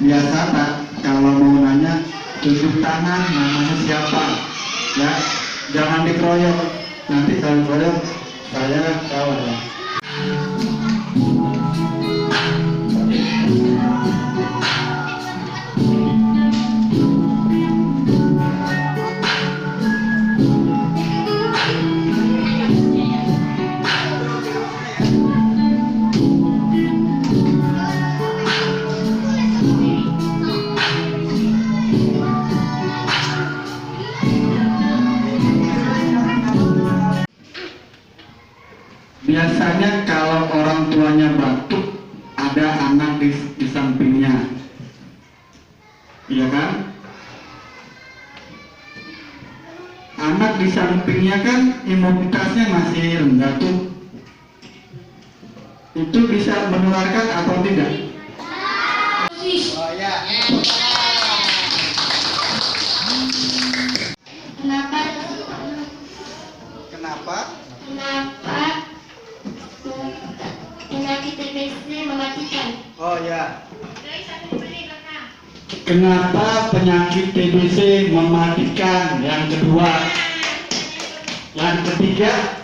biasa tak kalau mau nanya tunjuk tangan namanya siapa ya, jangan dikeroyok, nanti kalau dikeroyok saya kawan ya. Biasanya kalau orang tuanya batuk, ada anak di sampingnya, iya kan? Anak di sampingnya kan imunitasnya masih rendah tuh. Itu bisa menularkan atau tidak? Oh ya. Kenapa? Kenapa? Penyakit TBC mematikan? Oh ya. Kenapa penyakit TBC mematikan? Yang kedua, yang ketiga,